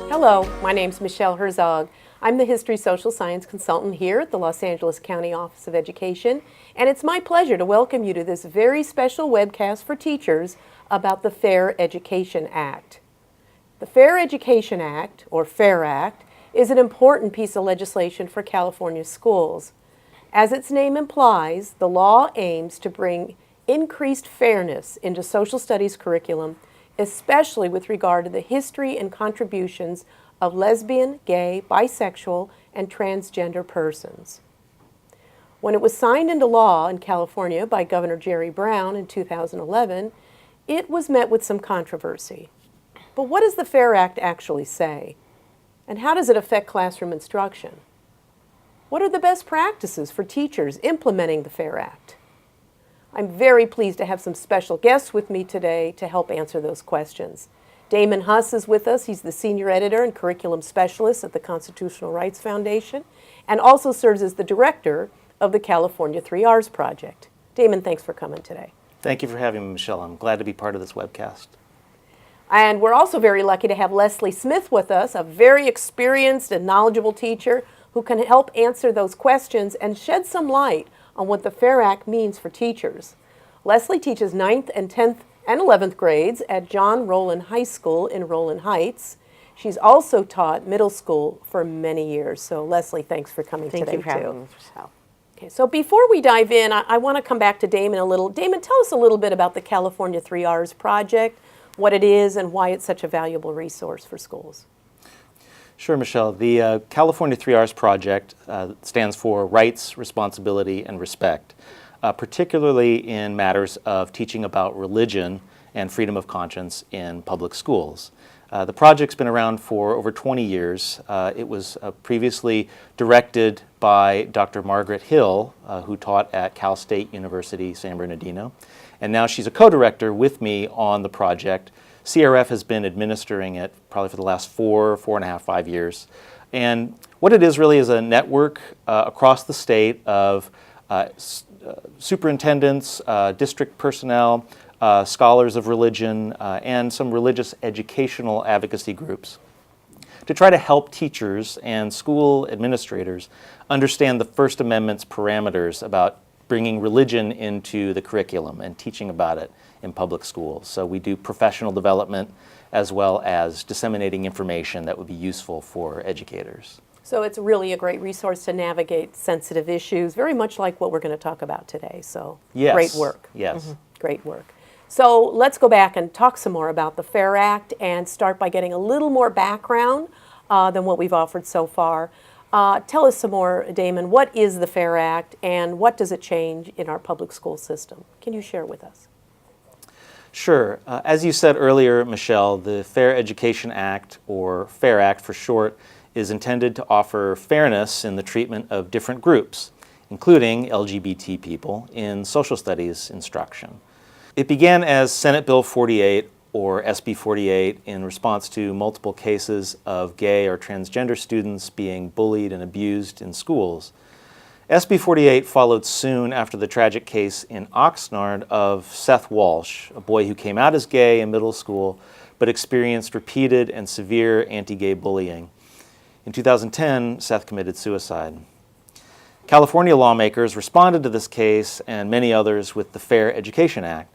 Hello, my name's Michelle Herzog. I'm the History Social Science Consultant here at the Los Angeles County Office of Education, and it's my pleasure to welcome you to this very special webcast for teachers about the Fair Education Act. The Fair Education Act, or FAIR Act, is an important piece of legislation for California schools. As its name implies, the law aims to bring increased fairness into social studies curriculum, especially with regard to the history and contributions of lesbian, gay, bisexual, and transgender persons. When it was signed into law in California by Governor Jerry Brown in 2011, it was met with some controversy. But what does the FAIR Act actually say? And how does it affect classroom instruction? What are the best practices for teachers implementing the FAIR Act? I'm very pleased to have some special guests with me today to help answer those questions. Damon Huss is with us. He's the Senior Editor and Curriculum Specialist at the Constitutional Rights Foundation and also serves as the Director of the California 3Rs Project. Damon, thanks for coming today. Thank you for having me, Michelle. I'm glad to be part of this webcast. And we're also very lucky to have Leslie Smith with us, a very experienced and knowledgeable teacher who can help answer those questions and shed some light on what the FAIR Act means for teachers. Leslie teaches 9th and 10th and 11th grades at John Rowland High School in Rowland Heights. She's also taught middle school for many years. So Leslie, thanks for coming today too. Thank you for having me, Michelle. Okay, so before we dive in, I want to come back to Damon a little. Damon, tell us a little bit about the California 3Rs Project, what it is, and why it's such a valuable resource for schools. Sure, Michelle. The California 3Rs Project stands for Rights, Responsibility, and Respect, particularly in matters of teaching about religion and freedom of conscience in public schools. The project's been around for over 20 years. It was previously directed by Dr. Margaret Hill, who taught at Cal State University, San Bernardino, and now she's a co-director with me on the project. CRF has been administering it probably for the last 4.5, 5 years. And what it is really is a network across the state of superintendents, district personnel, scholars of religion, and some religious educational advocacy groups to try to help teachers and school administrators understand the First Amendment's parameters about bringing religion into the curriculum and teaching about it in public schools. So we do professional development as well as disseminating information that would be useful for educators. So it's really a great resource to navigate sensitive issues, very much like what we're going to talk about today. So yes. Great work. Yes. Mm-hmm. Great work. So let's go back and talk some more about the FAIR Act and start by getting a little more background than what we've offered so far. Tell us some more, Damon. What is the FAIR Act and what does it change in our public school system? Can you share with us? Sure. As you said earlier, Michelle, the Fair Education Act, or FAIR Act for short, is intended to offer fairness in the treatment of different groups, including LGBT people, in social studies instruction. It began as Senate Bill 48, or SB 48, in response to multiple cases of gay or transgender students being bullied and abused in schools. SB 48 followed soon after the tragic case in Oxnard of Seth Walsh, a boy who came out as gay in middle school but experienced repeated and severe anti-gay bullying. In 2010, Seth committed suicide. California lawmakers responded to this case and many others with the Fair Education Act.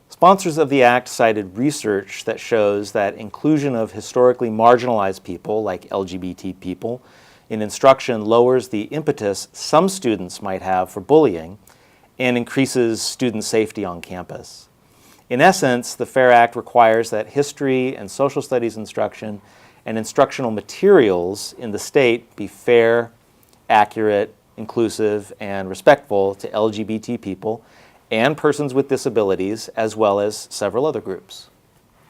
Sponsors of the act cited research that shows that inclusion of historically marginalized people, like LGBT people, in instruction lowers the impetus some students might have for bullying and increases student safety on campus. In essence, the FAIR Act requires that history and social studies instruction and instructional materials in the state be fair, accurate, inclusive, and respectful to LGBT people and persons with disabilities, as well as several other groups.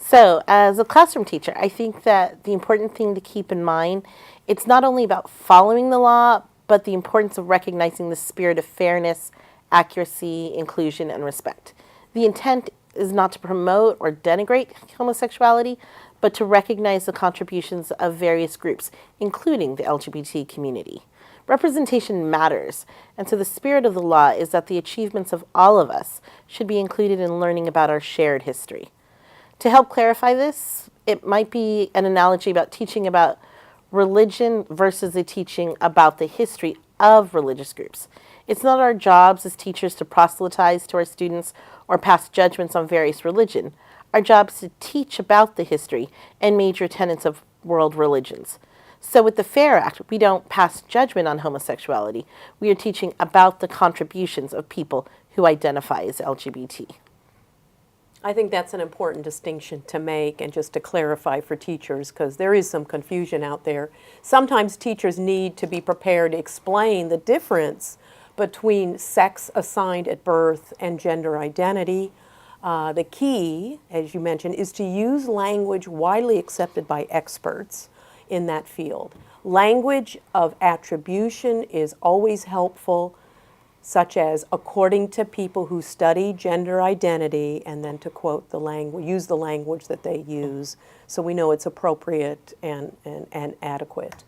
So, as a classroom teacher, I think that the important thing to keep in mind, it's not only about following the law, but the importance of recognizing the spirit of fairness, accuracy, inclusion, and respect. The intent is not to promote or denigrate homosexuality, but to recognize the contributions of various groups, including the LGBT community. representation matters. And so the spirit of the law is that the achievements of all of us should be included in learning about our shared history. To help clarify this, it might be an analogy about teaching about religion versus a teaching about the history of religious groups. It's not our jobs as teachers to proselytize to our students or pass judgments on various religion. Our job is to teach about the history and major tenets of world religions. So with the FAIR Act, we don't pass judgment on homosexuality. We are teaching about the contributions of people who identify as LGBT. I think that's an important distinction to make and just to clarify for teachers, because there is some confusion out there. Sometimes teachers need to be prepared to explain the difference between sex assigned at birth and gender identity. The key, as you mentioned, is to use language widely accepted by experts in that field. Language of attribution is always helpful, such as according to people who study gender identity, and then to quote the language, use the language that they use, so we know it's appropriate and adequate.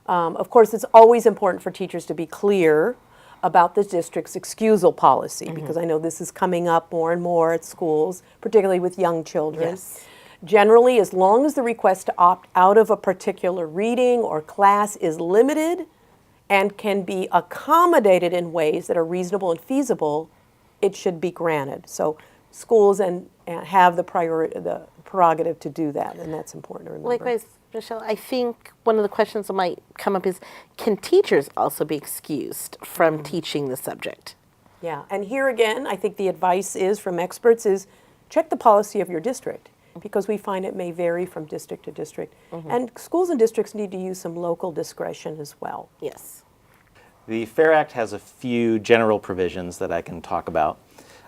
Of course, it's always important for teachers to be clear about the district's excusal policy, because I know this is coming up more and more at schools, particularly with young children. Yes. Generally, as long as the request to opt out of a particular reading or class is limited and can be accommodated in ways that are reasonable and feasible, it should be granted. So schools have the prerogative to do that, and that's important to remember. Likewise, Michelle, I think one of the questions that might come up is, can teachers also be excused from teaching the subject? Yeah, and here again, I think the advice is from experts is check the policy of your district, because we find it may vary from district to district. And schools and districts need to use some local discretion as well. Yes. The FAIR Act has a few general provisions that I can talk about.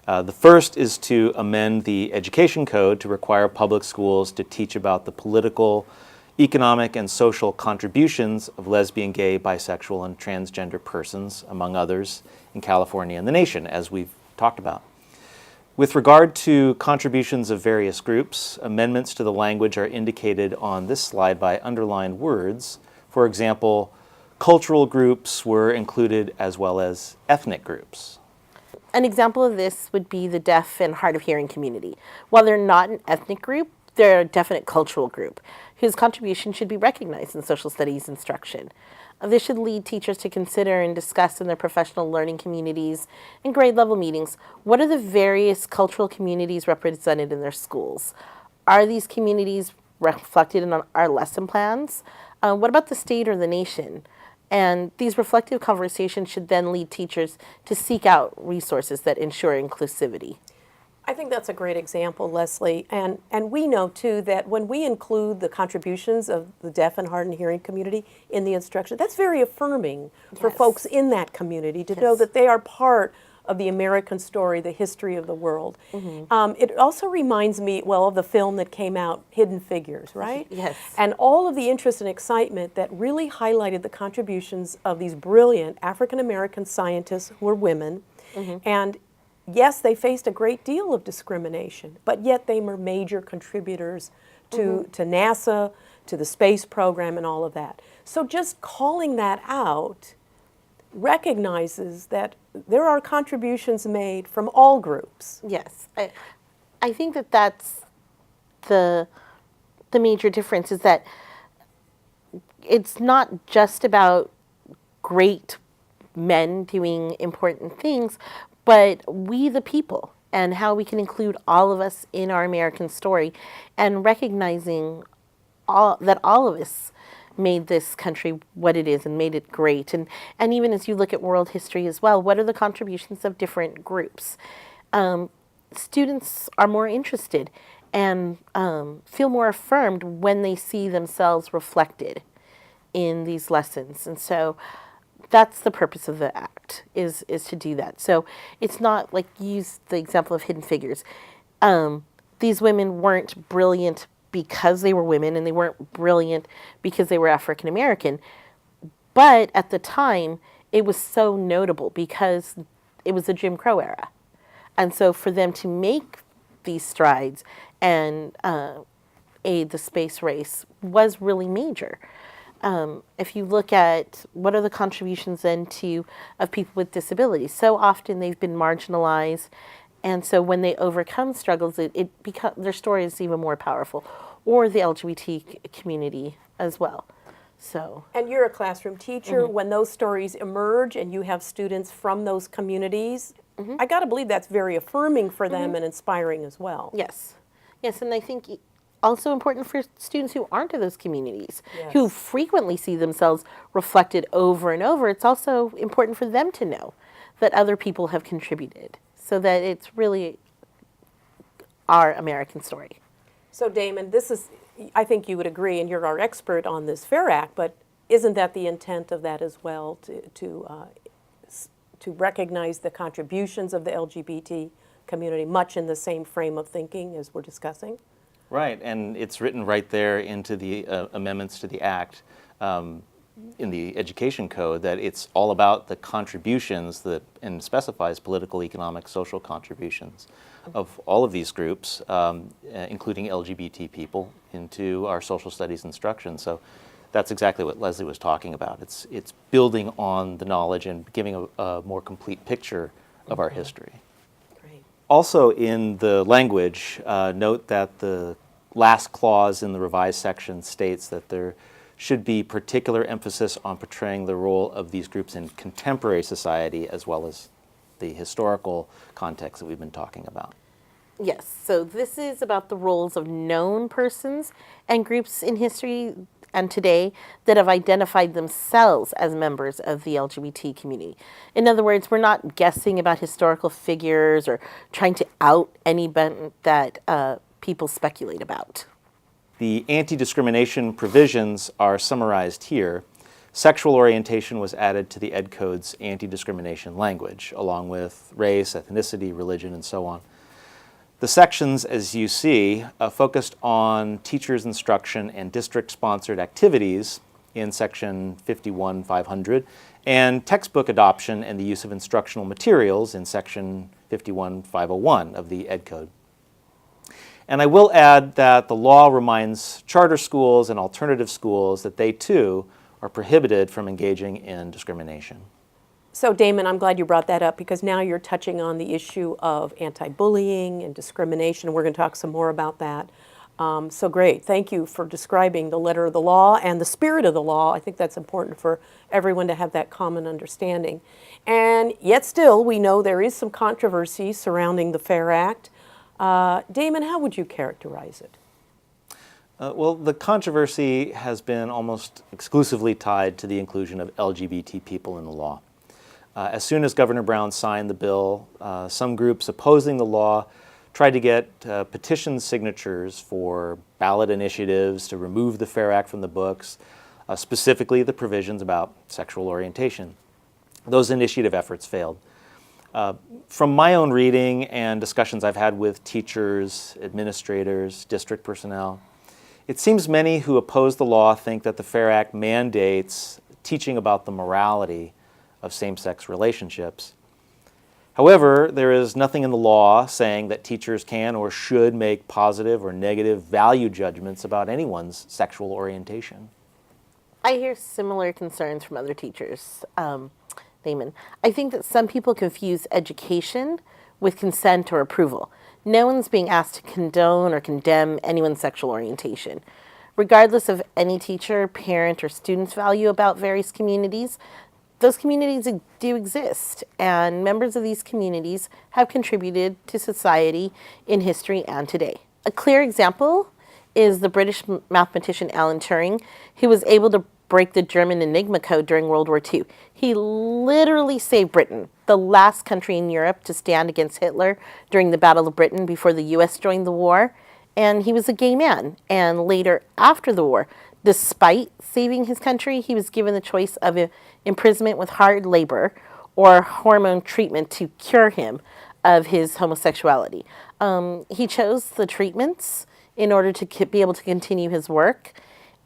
The first is to amend the Education Code to require public schools to teach about the political, economic, and social contributions of lesbian, gay, bisexual, and transgender persons, among others, in California and the nation, as we've talked about. With regard to contributions of various groups, amendments to the language are indicated on this slide by underlined words. For example, cultural groups were included as well as ethnic groups. An example of this would be the deaf and hard of hearing community. While they're not an ethnic group, they're a definite cultural group whose contribution should be recognized in social studies instruction. This should lead teachers to consider and discuss in their professional learning communities and grade level meetings, what are the various cultural communities represented in their schools? Are these communities reflected in our lesson plans? What about the state or the nation? And these reflective conversations should then lead teachers to seek out resources that ensure inclusivity. I think that's a great example, Leslie. And we know, too, that when we include the contributions of the deaf and hard of hearing community in the instruction, that's very affirming for folks in that community to know that they are part of the American story, the history of the world. It also reminds me, well, of the film that came out, Hidden Figures, right? Yes. And all of the interest and excitement that really highlighted the contributions of these brilliant African-American scientists who were women. And yes, they faced a great deal of discrimination, but yet they were major contributors to NASA, to the space program, and all of that. So just calling that out recognizes that there are contributions made from all groups. Yes. I think that that's the major difference, is that it's not just about great men doing important things, but we the people, and how we can include all of us in our American story, and recognizing that all of us made this country what it is and made it great. And even as you look at world history as well, what are the contributions of different groups? Students are more interested and feel more affirmed when they see themselves reflected in these lessons. And so that's the purpose of the act, is to do that. So it's not like, use the example of Hidden Figures. These women weren't brilliant because they were women, and they weren't brilliant because they were African American. But at the time, it was so notable because it was the Jim Crow era. And so for them to make these strides and aid the space race was really major. If you look at what are the contributions then of people with disabilities, so often they've been marginalized, and so when they overcome struggles, their story is even more powerful, or the LGBT community as well. So. And you're a classroom teacher. When those stories emerge and you have students from those communities, I got to believe that's very affirming for them and inspiring as well. Yes. Yes, and I think also important for students who aren't in those communities, who frequently see themselves reflected over and over. It's also important for them to know that other people have contributed, so that it's really our American story. So Damon, this is, I think you would agree, and you're our expert on this FAIR Act, but isn't that the intent of that as well, to recognize the contributions of the LGBT community, much in the same frame of thinking as we're discussing? Right, and it's written right there into the amendments to the Act in the Education Code that it's all about the contributions and specifies political, economic, social contributions of all of these groups, including LGBT people, into our social studies instruction. So that's exactly what Leslie was talking about. It's building on the knowledge and giving a more complete picture of our history. Also in the language, note that the last clause in the revised section states that there should be particular emphasis on portraying the role of these groups in contemporary society as well as the historical context that we've been talking about. Yes, so this is about the roles of known persons and groups in history and today that have identified themselves as members of the LGBT community. In other words, we're not guessing about historical figures or trying to out any event that people speculate about. The anti-discrimination provisions are summarized here. Sexual orientation was added to the Ed Code's anti-discrimination language, along with race, ethnicity, religion, and so on. The sections, as you see, focused on teachers' instruction and district-sponsored activities in Section 51-500, and textbook adoption and the use of instructional materials in Section 51-501 of the Ed Code. And I will add that the law reminds charter schools and alternative schools that they, too, are prohibited from engaging in discrimination. So Damon, I'm glad you brought that up because now you're touching on the issue of anti-bullying and discrimination. We're going to talk some more about that. So great. Thank you for describing the letter of the law and the spirit of the law. I think that's important for everyone to have that common understanding. And yet still, we know there is some controversy surrounding the FAIR Act. Damon, how would you characterize it? Well, the controversy has been almost exclusively tied to the inclusion of LGBT people in the law. As soon as Governor Brown signed the bill, some groups opposing the law tried to get petition signatures for ballot initiatives to remove the FAIR Act from the books, specifically the provisions about sexual orientation. Those initiative efforts failed. From my own reading and discussions I've had with teachers, administrators, district personnel, it seems many who oppose the law think that the FAIR Act mandates teaching about the morality of same-sex relationships. However, there is nothing in the law saying that teachers can or should make positive or negative value judgments about anyone's sexual orientation. I hear similar concerns from other teachers, Damon. I think that some people confuse education with consent or approval. No one's being asked to condone or condemn anyone's sexual orientation. Regardless of any teacher, parent, or student's value about various communities, those communities do exist, and members of these communities have contributed to society in history and today. A clear example is the British mathematician Alan Turing, who was able to break the German Enigma code during World War II. He literally saved Britain, the last country in Europe to stand against Hitler during the Battle of Britain before the U.S. joined the war. And he was a gay man. And later, after the war, despite saving his country, he was given the choice of imprisonment with hard labor or hormone treatment to cure him of his homosexuality. He chose the treatments in order to be able to continue his work.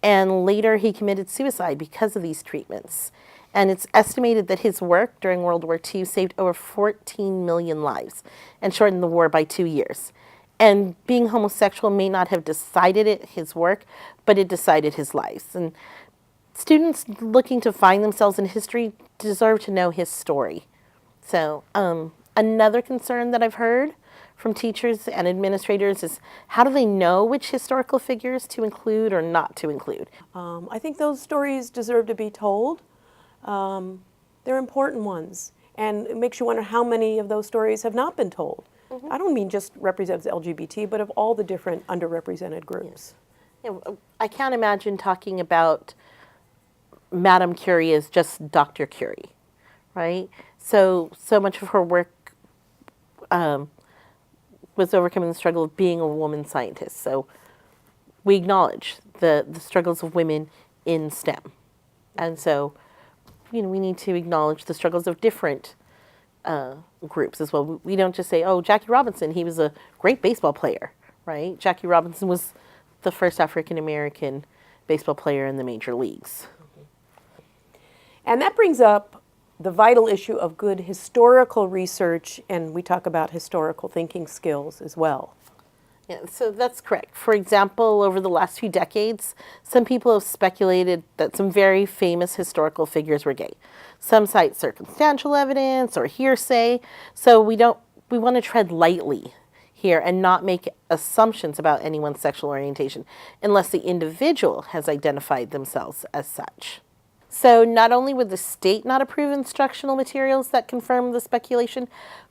And later he committed suicide because of these treatments. And it's estimated that his work during World War II saved over 14 million lives and shortened the war by 2 years. And being homosexual may not have decided his work, but it decided his life. And students looking to find themselves in history deserve to know his story. So another concern that I've heard from teachers and administrators is how do they know which historical figures to include or not to include? I think those stories deserve to be told. They're important ones. And it makes you wonder how many of those stories have not been told. I don't mean just represents LGBT, but of all the different underrepresented groups. I can't imagine talking about Madame Curie as just Dr. Curie, right? So much of her work was overcoming the struggle of being a woman scientist. So we acknowledge the struggles of women in STEM. And so, we need to acknowledge the struggles of different groups as well. We don't just say, oh, Jackie Robinson, he was a great baseball player, right? Jackie Robinson was the first African-American baseball player in the major leagues. And that brings up the vital issue of good historical research, and we talk about historical thinking skills as well. Yeah, so that's correct. For example, over the last few decades, some people have speculated that some very famous historical figures were gay. Some cite circumstantial evidence or hearsay, so we want to tread lightly here and not make assumptions about anyone's sexual orientation unless the individual has identified themselves as such. So not only would the state not approve instructional materials that confirm the speculation,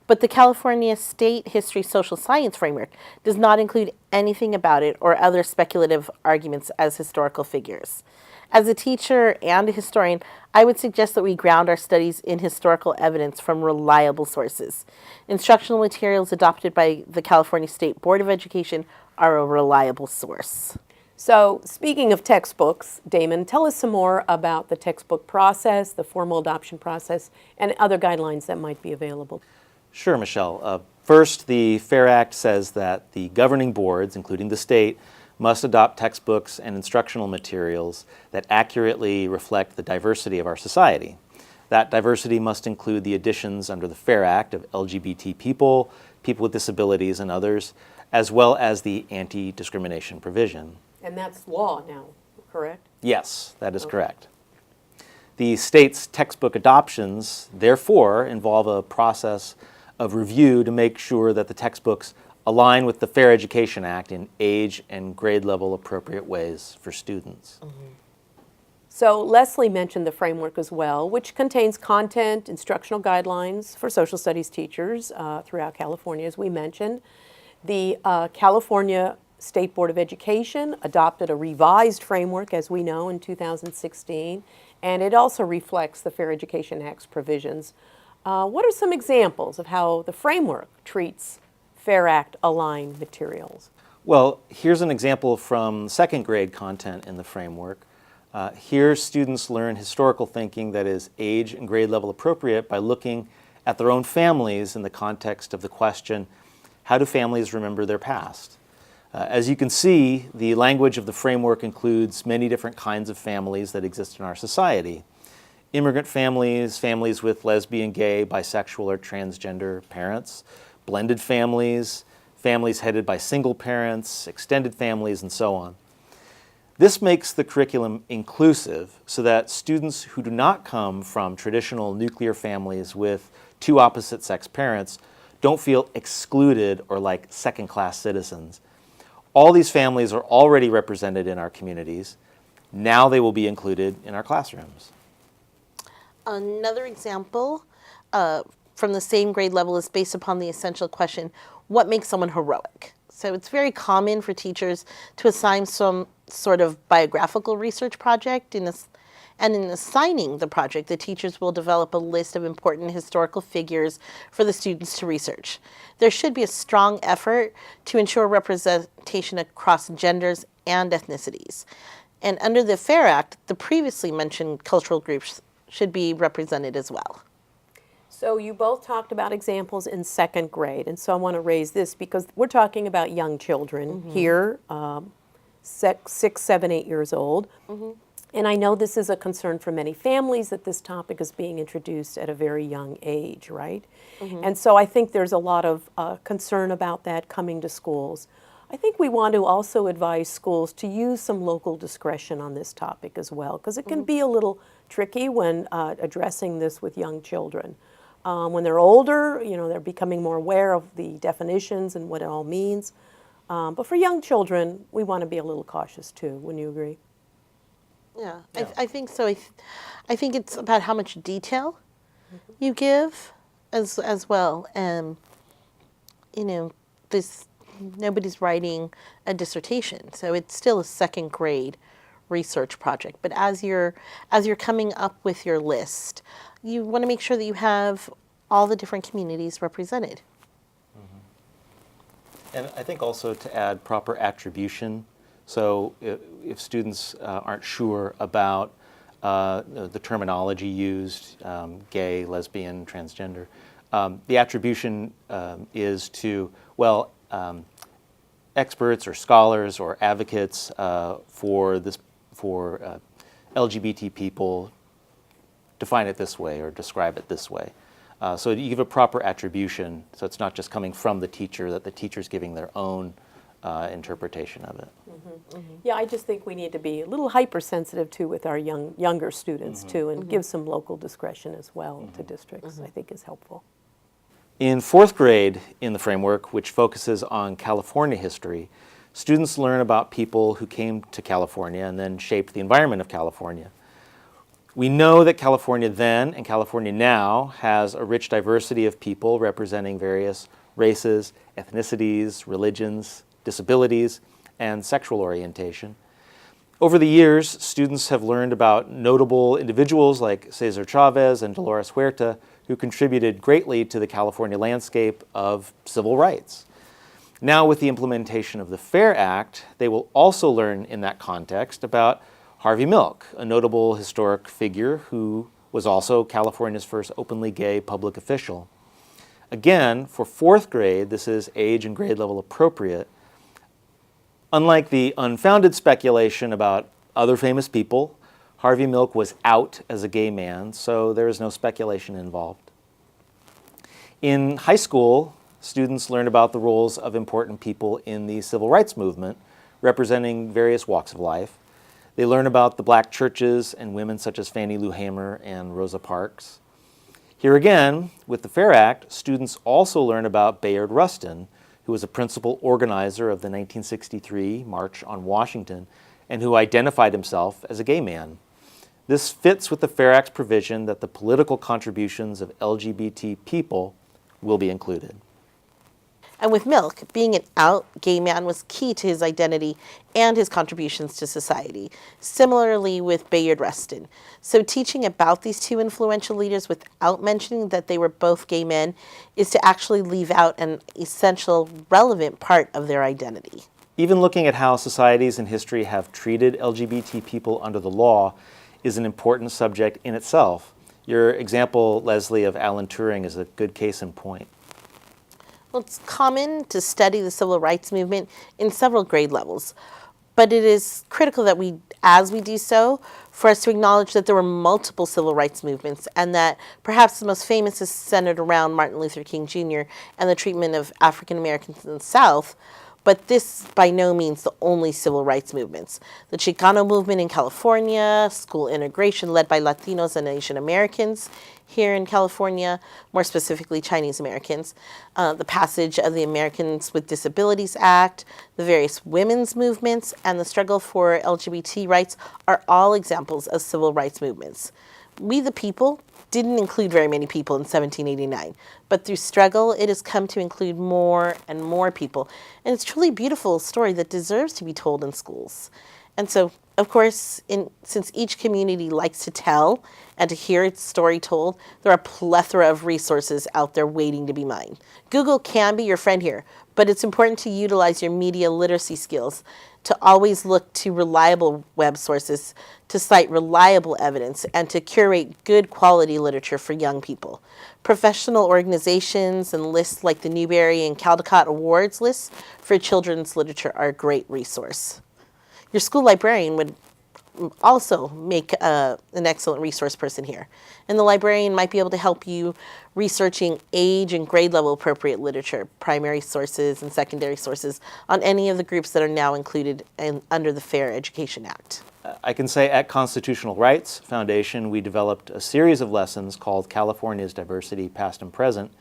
but the California State History Social Science Framework does not include anything about it or other speculative arguments as historical figures. As a teacher and a historian, I would suggest that we ground our studies in historical evidence from reliable sources. Instructional materials adopted by the California State Board of Education are a reliable source. So speaking of textbooks, Damon, tell us some more about the textbook process, the formal adoption process, and other guidelines that might be available. Sure, Michelle. First, the FAIR Act says that the governing boards, including the state, must adopt textbooks and instructional materials that accurately reflect the diversity of our society. That diversity must include the additions under the FAIR Act of LGBT people, people with disabilities, and others, as well as the Anti-Discrimination Provision. And that's law now, correct? Yes, that is correct. The state's textbook adoptions, therefore, involve a process of review to make sure that the textbooks align with the Fair Education Act in age and grade level appropriate ways for students. So Leslie mentioned the framework as well, which contains content, instructional guidelines for social studies teachers throughout California, as we mentioned. The California State Board of Education adopted a revised framework, as we know, in 2016, and it also reflects the Fair Education Act's provisions. What are some examples of how the framework treats FAIR Act aligned materials? Well, here's an example from second grade content in the framework. Here, students learn historical thinking that is age and grade level appropriate by looking at their own families in the context of the question, how do families remember their past? As you can see, the language of the framework includes many different kinds of families that exist in our society. Immigrant families, families with lesbian, gay, bisexual, or transgender parents, blended families, families headed by single parents, extended families, and so on. This makes the curriculum inclusive so that students who do not come from traditional nuclear families with two opposite-sex parents don't feel excluded or like second-class citizens. All these families are already represented in our communities. Now they will be included in our classrooms. Another example from the same grade level is based upon the essential question, what makes someone heroic? So it's very common for teachers to assign some sort of biographical research project, and in assigning the project, the teachers will develop a list of important historical figures for the students to research. There should be a strong effort to ensure representation across genders and ethnicities. And under the FAIR Act, the previously mentioned cultural groups should be represented as well. So you both talked about examples in second grade, and so I want to raise this because we're talking about young children here, 6, 7, 8 years old. And I know this is a concern for many families that this topic is being introduced at a very young age, right? And so I think there's a lot of concern about that coming to schools. I think we want to also advise schools to use some local discretion on this topic as well, because it can be a little tricky when addressing this with young children. When they're older, they're becoming more aware of the definitions and what it all means. But for young children, we want to be a little cautious too. Wouldn't you agree? Yeah, I think so. I think it's about how much detail you give as well. Nobody's writing a dissertation, so it's still a second grade research project. But as you're coming up with your list, you want to make sure that you have all the different communities represented. And I think also to add proper attribution. So if students aren't sure about the terminology used, gay, lesbian, transgender, the attribution is to, experts or scholars or advocates for LGBT people define it this way or describe it this way. So you give a proper attribution, so it's not just coming from the teacher, that the teacher's giving their own interpretation of it. Yeah, I just think we need to be a little hypersensitive too with our younger students too, and give some local discretion as well to districts. I think is helpful. In fourth grade in the framework, which focuses on California history, students learn about people who came to California and then shaped the environment of California. We know that California then and California now has a rich diversity of people representing various races, ethnicities, religions, disabilities, and sexual orientation. Over the years, students have learned about notable individuals like Cesar Chavez and Dolores Huerta, who contributed greatly to the California landscape of civil rights. Now, with the implementation of the FAIR Act, they will also learn in that context about Harvey Milk, a notable historic figure who was also California's first openly gay public official. Again, for fourth grade, this is age and grade level appropriate. Unlike the unfounded speculation about other famous people, Harvey Milk was out as a gay man, so there is no speculation involved. In high school, students learn about the roles of important people in the civil rights movement, representing various walks of life. They learn about the black churches and women such as Fannie Lou Hamer and Rosa Parks. Here again, with the FAIR Act, students also learn about Bayard Rustin, who was a principal organizer of the 1963 March on Washington and who identified himself as a gay man. This fits with the FAIR Act's provision that the political contributions of LGBT people will be included. And with Milk, being an out gay man was key to his identity and his contributions to society. Similarly with Bayard Rustin. So teaching about these two influential leaders without mentioning that they were both gay men is to actually leave out an essential, relevant part of their identity. Even looking at how societies in history have treated LGBT people under the law is an important subject in itself. Your example, Leslie, of Alan Turing is a good case in point. Well, it's common to study the civil rights movement in several grade levels, but it is critical that as we do so, for us to acknowledge that there were multiple civil rights movements and that perhaps the most famous is centered around Martin Luther King Jr. and the treatment of African Americans in the South. But this, by no means, the only civil rights movements. The Chicano Movement in California, school integration led by Latinos and Asian Americans here in California, more specifically Chinese Americans, the passage of the Americans with Disabilities Act, the various women's movements, and the struggle for LGBT rights are all examples of civil rights movements. We the People didn't include very many people in 1789, but through struggle, it has come to include more and more people. And it's truly a beautiful story that deserves to be told in schools. And so, of course, since each community likes to tell and to hear its story told, there are a plethora of resources out there waiting to be mined. Google can be your friend here, but it's important to utilize your media literacy skills to always look to reliable web sources, to cite reliable evidence, and to curate good quality literature for young people. Professional organizations and lists like the Newbery and Caldecott Awards lists for children's literature are a great resource. Your school librarian would also make an excellent resource person here. And the librarian might be able to help you researching age and grade level appropriate literature, primary sources and secondary sources on any of the groups that are now included under the Fair Education Act. I can say at Constitutional Rights Foundation, we developed a series of lessons called California's Diversity, Past and Present,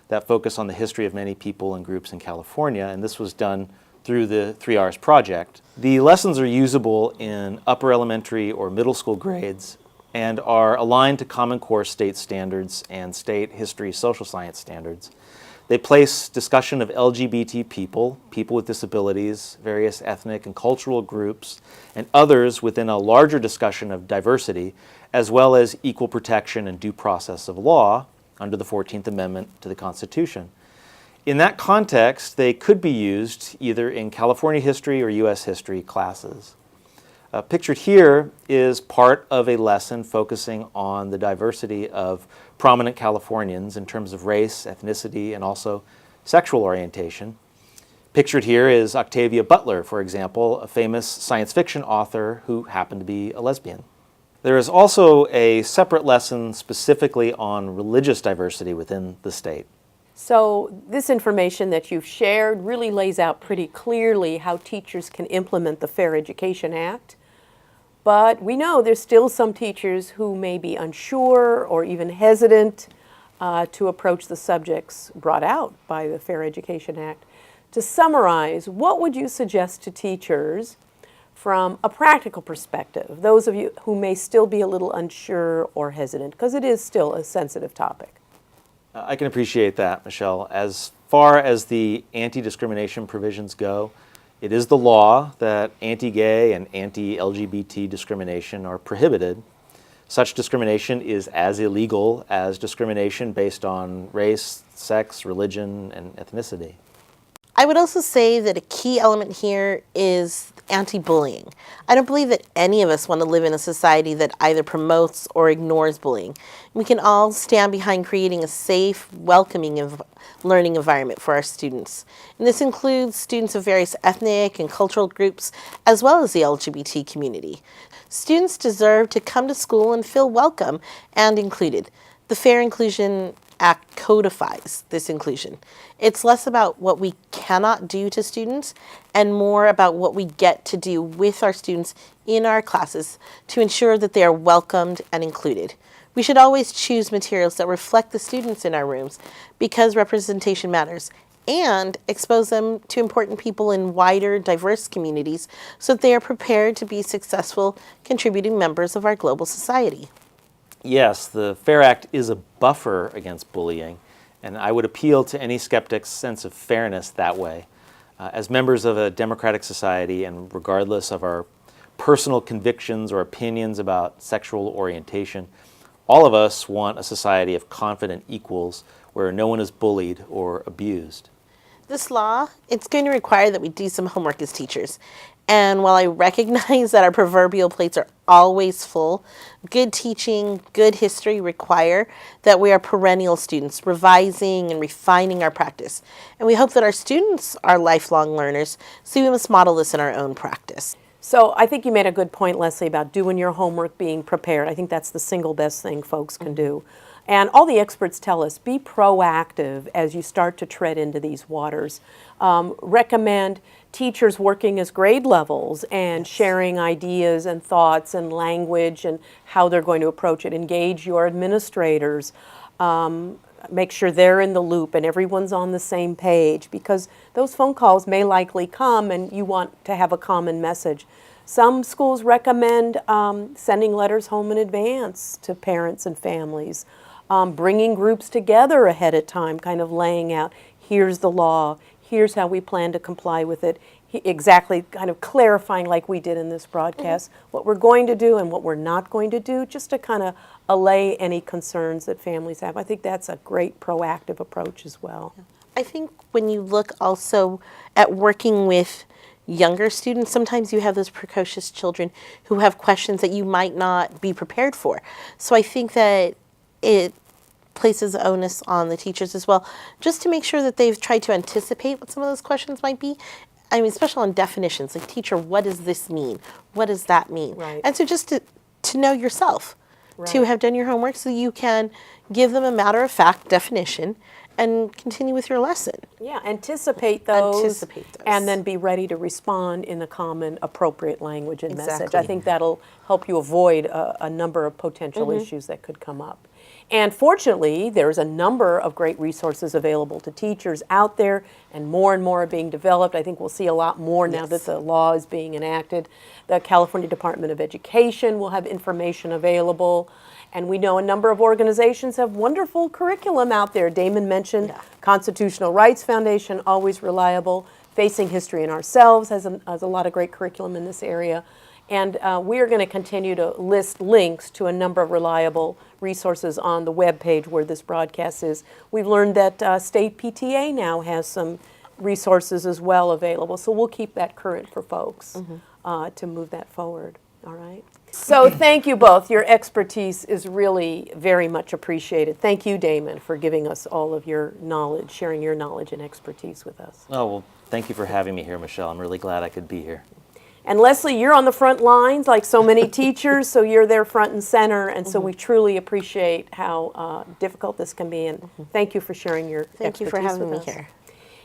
that focus on the history of many people and groups in California, and this was done through the 3Rs project. The lessons are usable in upper elementary or middle school grades and are aligned to Common Core state standards and state history social science standards. They place discussion of LGBT people, people with disabilities, various ethnic and cultural groups, and others within a larger discussion of diversity, as well as equal protection and due process of law under the 14th Amendment to the Constitution. In that context, they could be used either in California history or U.S. history classes. Pictured here is part of a lesson focusing on the diversity of prominent Californians in terms of race, ethnicity, and also sexual orientation. Pictured here is Octavia Butler, for example, a famous science fiction author who happened to be a lesbian. There is also a separate lesson specifically on religious diversity within the state. So this information that you've shared really lays out pretty clearly how teachers can implement the Fair Education Act. But we know there's still some teachers who may be unsure or even hesitant to approach the subjects brought out by the Fair Education Act. To summarize, what would you suggest to teachers from a practical perspective, those of you who may still be a little unsure or hesitant, because it is still a sensitive topic? I can appreciate that, Michelle. As far as the anti-discrimination provisions go, it is the law that anti-gay and anti-LGBT discrimination are prohibited. Such discrimination is as illegal as discrimination based on race, sex, religion, and ethnicity. I would also say that a key element here is anti-bullying. I don't believe that any of us want to live in a society that either promotes or ignores bullying. We can all stand behind creating a safe, welcoming learning environment for our students. And this includes students of various ethnic and cultural groups, as well as the LGBT community. Students deserve to come to school and feel welcome and included. The Fair Inclusion Act codifies this inclusion. It's less about what we cannot do to students and more about what we get to do with our students in our classes to ensure that they are welcomed and included. We should always choose materials that reflect the students in our rooms because representation matters, and expose them to important people in wider, diverse communities so that they are prepared to be successful, contributing members of our global society. Yes, the FAIR Act is a buffer against bullying, and I would appeal to any skeptic's sense of fairness that way. As members of a democratic society, and regardless of our personal convictions or opinions about sexual orientation, all of us want a society of confident equals where no one is bullied or abused. This law, it's going to require that we do some homework as teachers. And while I recognize that our proverbial plates are always full, good teaching, good history require that we are perennial students, revising and refining our practice. And we hope that our students are lifelong learners, so we must model this in our own practice. So I think you made a good point, Leslie, about doing your homework, being prepared. I think that's the single best thing folks can do. And all the experts tell us, be proactive as you start to tread into these waters. Recommend teachers working as grade levels and sharing ideas and thoughts and language and how they're going to approach it. Engage your administrators. Make sure they're in the loop and everyone's on the same page, because those phone calls may likely come and you want to have a common message. Some schools recommend sending letters home in advance to parents and families. Bringing groups together ahead of time, kind of laying out, here's the law, here's how we plan to comply with it, exactly kind of clarifying like we did in this broadcast, what we're going to do and what we're not going to do, just to kind of allay any concerns that families have. I think that's a great proactive approach as well. I think when you look also at working with younger students, sometimes you have those precocious children who have questions that you might not be prepared for. So I think that it places onus on the teachers as well, just to make sure that they've tried to anticipate what some of those questions might be. I mean, especially on definitions, like teacher, what does this mean? What does that mean? Right. And so just to know yourself, to Right. have done your homework so you can give them a matter-of-fact definition and continue with your lesson. Yeah, anticipate those. Anticipate those. And then be ready to respond in the common, appropriate language and message. I Exactly. think that'll help you avoid a number of potential issues that could come up. And fortunately, there's a number of great resources available to teachers out there, and more are being developed. I think we'll see a lot more now that the law is being enacted. The California Department of Education will have information available. And we know a number of organizations have wonderful curriculum out there. Damon mentioned Constitutional Rights Foundation, always reliable. Facing History in Ourselves has a lot of great curriculum in this area. And we are going to continue to list links to a number of reliable resources on the web page where this broadcast is. We've learned that State PTA now has some resources as well available, so we'll keep that current for folks to move that forward. All right. So thank you both. Your expertise is really very much appreciated. Thank you, Damon, for giving us all of your knowledge, sharing your knowledge and expertise with us. Oh, well, thank you for having me here, Michelle. I'm really glad I could be here. And Leslie, you're on the front lines like so many teachers, so you're there front and center, and so we truly appreciate how difficult this can be, and thank you for sharing your Thank you expertise for having with me us. here.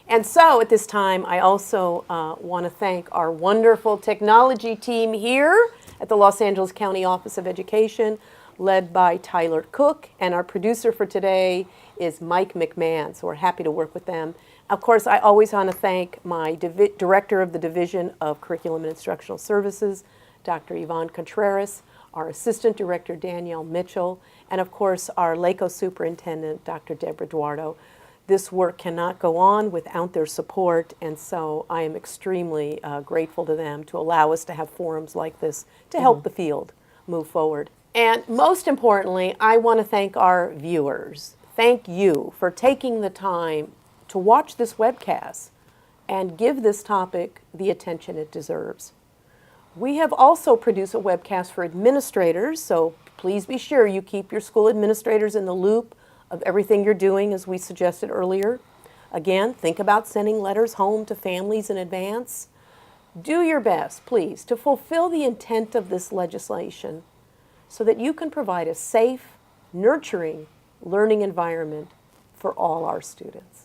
And so at this time, I also want to thank our wonderful technology team here at the Los Angeles County Office of Education, led by Tyler Cook, and our producer for today is Mike McMahon, so we're happy to work with them. Of course, I always want to thank my Director of the Division of Curriculum and Instructional Services, Dr. Yvonne Contreras, our Assistant Director, Danielle Mitchell, and of course, our LACOE Superintendent, Dr. Deborah Eduardo. This work cannot go on without their support, and so I am extremely grateful to them to allow us to have forums like this to help the field move forward. And most importantly, I want to thank our viewers. Thank you for taking the time to watch this webcast and give this topic the attention it deserves. We have also produced a webcast for administrators, so please be sure you keep your school administrators in the loop of everything you're doing, as we suggested earlier. Again, think about sending letters home to families in advance. Do your best, please, to fulfill the intent of this legislation so that you can provide a safe, nurturing learning environment for all our students.